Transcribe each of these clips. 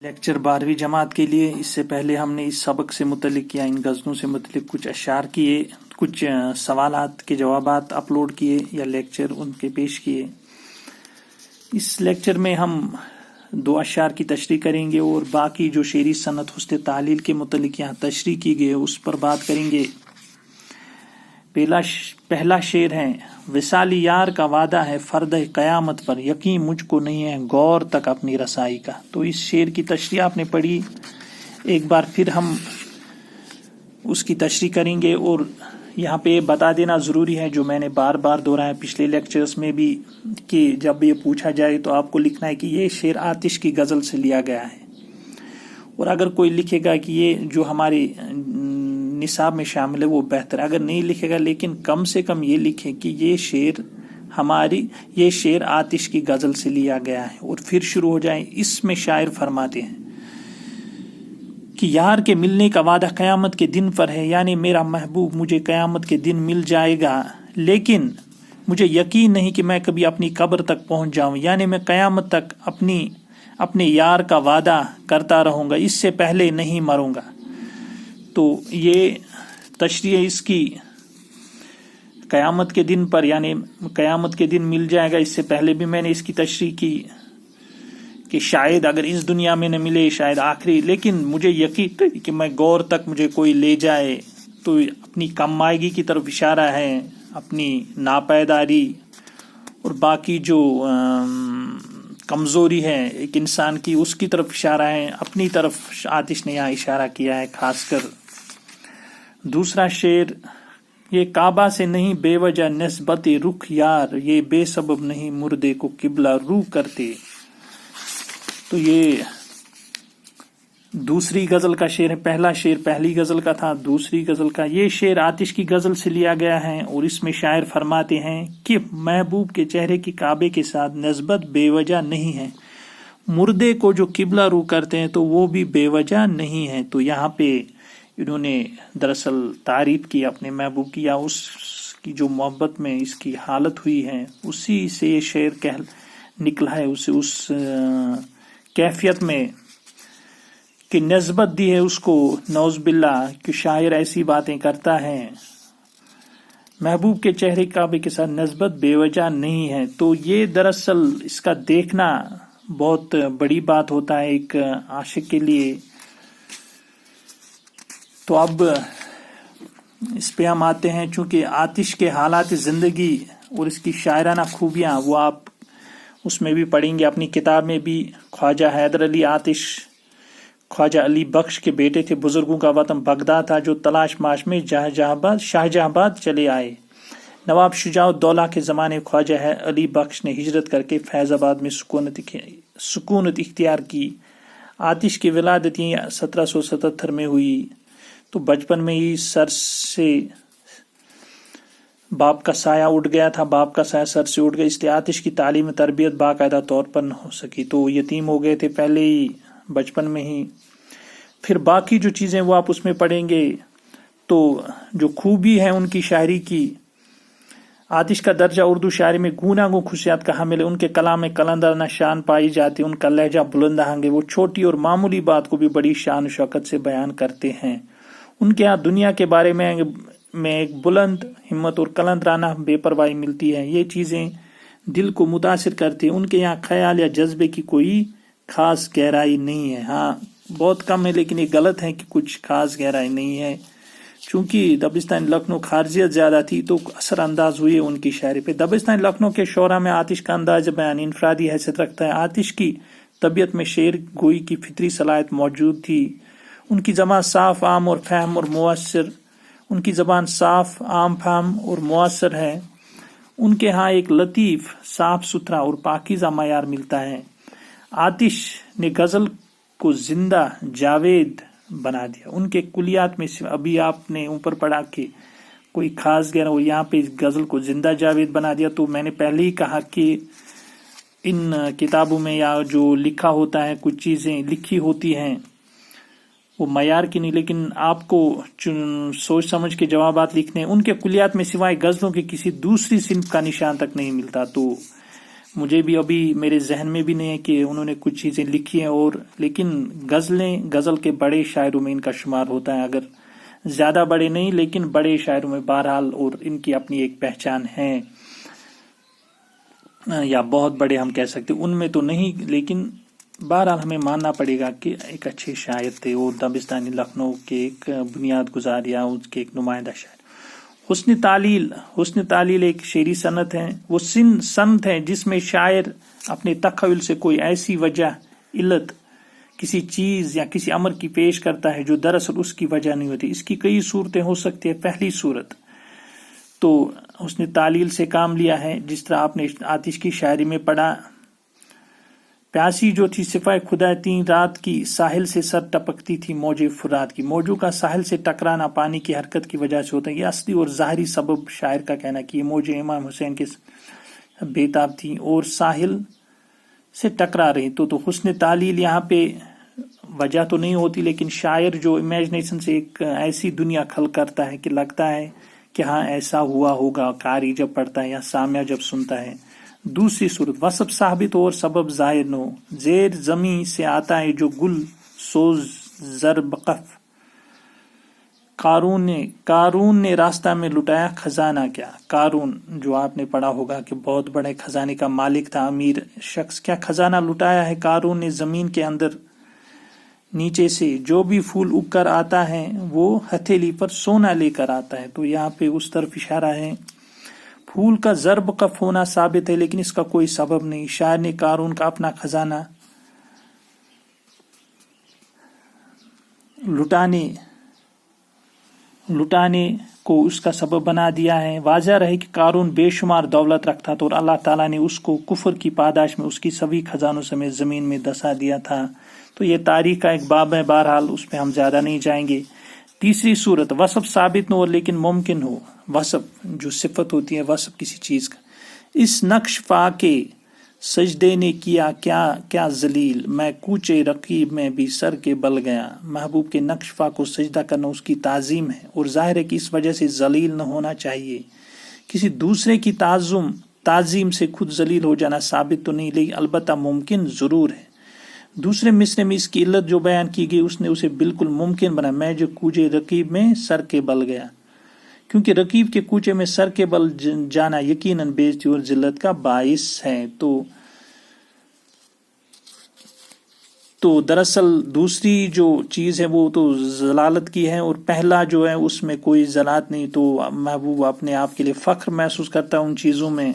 Lecture 12ویں جماعت کے لیے اس سے پہلے ہم نے اس سبق سے متعلق یا ان غزلوں سے متعلق کچھ اشعار کیے، کچھ سوالات کے جوابات اپلوڈ کیے یا لیکچر ان کے پیش کیے۔ اس لیکچر میں ہم 2 اشعار کی تشریح کریں گے اور باقی جو شعری صنعت حسن تعلیل کے متعلق یہاں تشریح کی گئی اس پر بات کریں گے۔ پہلا شعر ہے: وصال یار کا وعدہ ہے فرد قیامت پر، یقین مجھ کو نہیں ہے غور تک اپنی رسائی کا۔ تو اس شعر کی تشریح آپ نے پڑھی، ایک بار پھر ہم اس کی تشریح کریں گے۔ اور یہاں پہ بتا دینا ضروری ہے، جو میں نے بار بار دہرایا پچھلے لیکچرز میں بھی، کہ جب یہ پوچھا جائے تو آپ کو لکھنا ہے کہ یہ شعر آتش کی غزل سے لیا گیا ہے۔ اور اگر کوئی لکھے گا کہ یہ جو ہمارے نصاب میں شامل ہے وہ بہتر، اگر نہیں لکھے گا لیکن کم سے کم یہ لکھے کہ یہ شعر آتش کی غزل سے لیا گیا ہے، اور پھر شروع ہو جائیں۔ اس میں شاعر فرماتے ہیں کہ یار کے ملنے کا وعدہ قیامت کے دن پر ہے، یعنی میرا محبوب مجھے قیامت کے دن مل جائے گا، لیکن مجھے یقین نہیں کہ میں کبھی اپنی قبر تک پہنچ جاؤں، یعنی میں قیامت تک اپنے یار کا وعدہ کرتا رہوں گا، اس سے پہلے نہیں مروں گا۔ تو یہ تشریح اس کی قیامت کے دن پر، یعنی قیامت کے دن مل جائے گا، اس سے پہلے بھی میں نے اس کی تشریح کی کہ شاید اگر اس دنیا میں نہ ملے شاید آخری، لیکن مجھے یقین کہ میں غور تک مجھے کوئی لے جائے۔ تو اپنی کم مائگی کی طرف اشارہ ہے، اپنی ناپیداری اور باقی جو کمزوری ہے ایک انسان کی، اس کی طرف اشارہ ہے، اپنی طرف آتش نے یہاں اشارہ کیا ہے خاص کر۔ دوسرا شعر: یہ کعبہ سے نہیں بے وجہ نسبت رخ یار، یہ بے سبب نہیں مردے کو قبلہ رو کرتے۔ تو یہ دوسری غزل کا شعر ہے، پہلا شعر پہلی غزل کا تھا، دوسری غزل کا یہ شعر آتش کی غزل سے لیا گیا ہے، اور اس میں شاعر فرماتے ہیں کہ محبوب کے چہرے کی کعبے کے ساتھ نسبت بے وجہ نہیں ہے، مردے کو جو قبلہ رو کرتے ہیں تو وہ بھی بے وجہ نہیں ہے۔ تو یہاں پہ انہوں نے دراصل تعریف کی اپنے محبوب کی، یا اس کی جو محبت میں اس کی حالت ہوئی ہے اسی سے یہ شعر نکلا ہے، اسے اس کیفیت میں کہ نسبت دی ہے اس کو، نعوذ باللہ کہ شاعر ایسی باتیں کرتا ہے، محبوب کے چہرے کعبے کے ساتھ نسبت بے وجہ نہیں ہے۔ تو یہ دراصل اس کا دیکھنا بہت بڑی بات ہوتا ہے ایک عاشق کے لیے۔ تو اب اس پہ ہم آتے ہیں، چونکہ آتش کے حالات زندگی اور اس کی شاعرانہ خوبیاں وہ آپ اس میں بھی پڑھیں گے اپنی کتاب میں بھی۔ خواجہ حیدر علی آتش خواجہ علی بخش کے بیٹے تھے، بزرگوں کا وطن بغداد تھا، جو تلاش ماش میں شاہ جہاں آباد چلے آئے۔ نواب شجاع الدولہ کے زمانے خواجہ علی بخش نے ہجرت کر کے فیض آباد میں سکونت اختیار کی۔ آتش کی ولادت 1777 میں ہوئی، تو بچپن میں ہی سر سے باپ کا سایہ اٹھ گیا تھا، باپ کا سایہ سر سے اٹھ گیا، اس لیے آتش کی تعلیم تربیت باقاعدہ طور پر نہ ہو سکی، تو یتیم ہو گئے تھے پہلے ہی بچپن میں ہی۔ پھر باقی جو چیزیں وہ آپ اس میں پڑھیں گے، تو جو خوبی ہے ان کی شاعری کی، آتش کا درجہ اردو شاعری میں گوناگوں خصوصیات کا حامل ہے، ان کے کلام میں قلندرانہ شان پائی جاتی، ان کا لہجہ بلند آہنگ ہے، وہ چھوٹی اور معمولی بات کو بھی بڑی شان و شوکت سے بیان کرتے ہیں۔ ان کے ہاں دنیا کے بارے میں ایک بلند ہمت اور قلندرانہ بے پرواہی ملتی ہے، یہ چیزیں دل کو متاثر کرتی ہیں۔ ان کے یہاں خیال یا جذبے کی کوئی خاص گہرائی نہیں ہے، ہاں بہت کم ہے، لیکن یہ غلط ہے کہ کچھ خاص گہرائی نہیں ہے، چونکہ دبستان لکھنؤ خارجیت زیادہ تھی تو اثر انداز ہوئی ان کی شاعری پہ۔ دبستان لکھنؤ کے شعراء میں آتش کا انداز بیان انفرادی حیثیت رکھتا ہے۔ آتش کی طبیعت میں شعر گوئی کی فطری صلاحیت موجود تھی، ان کی زبان صاف عام اور فہم اور مؤثر ہے، ان کے ہاں ایک لطیف صاف ستھرا اور پاکیزہ معیار ملتا ہے۔ آتش نے غزل کو زندہ جاوید بنا دیا، ان کے کلیات میں ابھی آپ نے اوپر پڑھا کہ کوئی خاص گہرا، وہ یہاں پہ غزل کو زندہ جاوید بنا دیا۔ تو میں نے پہلے ہی کہا کہ ان کتابوں میں یا جو لکھا ہوتا ہے، کچھ چیزیں لکھی ہوتی ہیں وہ معیار کی نہیں، لیکن آپ کو سوچ سمجھ کے جوابات لکھنے، ان کے کلیات میں سوائے غزلوں کے کسی دوسری صنف کا نشان تک نہیں ملتا۔ تو مجھے بھی ابھی میرے ذہن میں بھی نہیں ہے کہ انہوں نے کچھ چیزیں لکھی ہیں، اور لیکن غزل کے بڑے شاعروں میں ان کا شمار ہوتا ہے، اگر زیادہ بڑے نہیں لیکن بڑے شاعروں میں بہرحال، اور ان کی اپنی ایک پہچان ہے، یا بہت بڑے ہم کہہ سکتے ان میں تو نہیں، لیکن بہرحال ہمیں ماننا پڑے گا کہ ایک اچھے شاعر تھے، اور دبستانی لکھنؤ کے ایک بنیاد گزار یا اس کے ایک نمائندہ شاعر۔ حسن تعلیل ایک شعری صنعت ہے، وہ صنعت ہے جس میں شاعر اپنے تخیل سے کوئی ایسی وجہ، علت، کسی چیز یا کسی امر کی پیش کرتا ہے جو دراصل اس کی وجہ نہیں ہوتی۔ اس کی کئی صورتیں ہو سکتی ہیں۔ پہلی صورت تو حسن تعلیل سے کام لیا ہے، جس طرح آپ نے آتش کی شاعری میں پڑھا، پیاسی جو تھی صفائے خدا تین، رات کی ساحل سے سر ٹپکتی تھی موج فرات کی۔ موجوں کا ساحل سے ٹکرانا پانی کی حرکت کی وجہ سے ہوتا ہے، یہ اصلی اور ظاہری سبب شاعر کا کہنا کہ یہ موجیں امام حسین کے بےتاب تھیں اور ساحل سے ٹکرا رہی، تو حسن تعلیل یہاں پہ وجہ تو نہیں ہوتی، لیکن شاعر جو امیجنیشن سے ایک ایسی دنیا خلق کرتا ہے کہ لگتا ہے کہ ہاں ایسا ہوا ہوگا، قاری جب پڑھتا ہے یا سامع جب سنتا ہے۔ دوسری صورت وصف ثابت اور سبب ظاہر نہ ہو، زیر زمیں سے آتا ہے جو گل سوز زربقف، قارون نے راستہ میں لٹایا خزانہ کیا۔ قارون جو آپ نے پڑھا ہوگا کہ بہت بڑے خزانے کا مالک تھا، امیر شخص، کیا خزانہ لٹایا ہے قارون نے زمین کے اندر نیچے سے۔ جو بھی پھول اگ کر آتا ہے وہ ہتھیلی پر سونا لے کر آتا ہے، تو یہاں پہ اس طرف اشارہ ہے۔ پھول کا ضرب قف ہونا ثابت ہے، لیکن اس کا کوئی سبب نہیں۔ شاعر نے قارون کا اپنا خزانہ لٹانے کو اس کا سبب بنا دیا ہے۔ واضح رہے کہ قارون بے شمار دولت رکھتا تھا، اور اللہ تعالیٰ نے اس کو کفر کی پاداش میں اس کی سبھی خزانوں سمیت زمین میں دسا دیا تھا۔ تو یہ تاریخ کا ایک باب ہے، بہرحال اس پہ ہم زیادہ نہیں جائیں گے۔ تیسری صورت وصف ثابت نہ ہو لیکن ممکن ہو، وصف جو صفت ہوتی ہے، وصف کسی چیز کا۔ اس نقش فا کے سجدے نے کیا کیا ذلیل، میں کوچے رقیب میں بھی سر کے بل گیا۔ محبوب کے نقش فا کو سجدہ کرنا اس کی تعظیم ہے، اور ظاہر ہے کہ اس وجہ سے ذلیل نہ ہونا چاہیے۔ کسی دوسرے کی تعظیم سے خود ذلیل ہو جانا ثابت تو نہیں، لیکن البتہ ممکن ضرور ہے۔ دوسرے مصرے میں اس کی علت جو بیان کی گئی، اس نے اسے بالکل ممکن بنا، میں جو کوچے رقیب میں سر کے بل گیا، کیونکہ رقیب کے کوچے میں سر کے بل جانا یقیناً بے عزتی اور ذلت کا باعث ہے۔ تو دراصل دوسری جو چیز ہے وہ تو ضلالت کی ہے، اور پہلا جو ہے اس میں کوئی ضلالت نہیں، تو محبوب اپنے آپ کے لیے فخر محسوس کرتا ہے ان چیزوں میں۔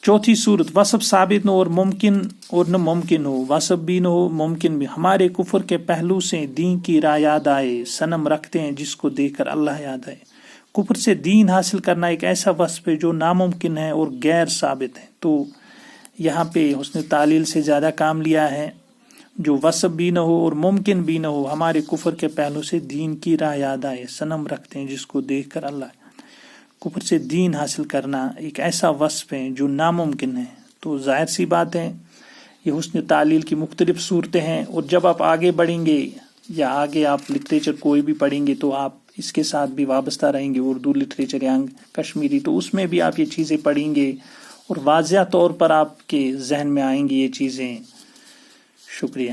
چوتھی صورت وصف ثابت نہ ہو اور ممکن اور نہ ممکن ہو، وصف بھی نہ ہو ممکن بھی۔ ہمارے کفر کے پہلو سے دین کی راہ یاد آئے، صنم رکھتے ہیں جس کو دیکھ کر اللہ یاد آئے۔ کفر سے دین حاصل کرنا ایک ایسا وصف ہے جو ناممکن ہے اور غیر ثابت ہے، تو یہاں پہ حسن تعلیل سے زیادہ کام لیا ہے، جو وصف بھی نہ ہو اور ممکن بھی نہ ہو، ہمارے کفر کے پہلو سے دین کی راہ یاد آئے، صنم رکھتے ہیں جس کو دیکھ کر اللہ۔ کفر سے دین حاصل کرنا ایک ایسا وصف ہے جو ناممکن ہے، تو ظاہر سی بات ہے یہ حسن تعلیل کی مختلف صورتیں ہیں، اور جب آپ آگے بڑھیں گے یا آگے آپ لٹریچر کوئی بھی پڑھیں گے تو آپ اس کے ساتھ بھی وابستہ رہیں گے، اردو لٹریچر یا کشمیری، تو اس میں بھی آپ یہ چیزیں پڑھیں گے اور واضح طور پر آپ کے ذہن میں آئیں گی یہ چیزیں۔ شکریہ۔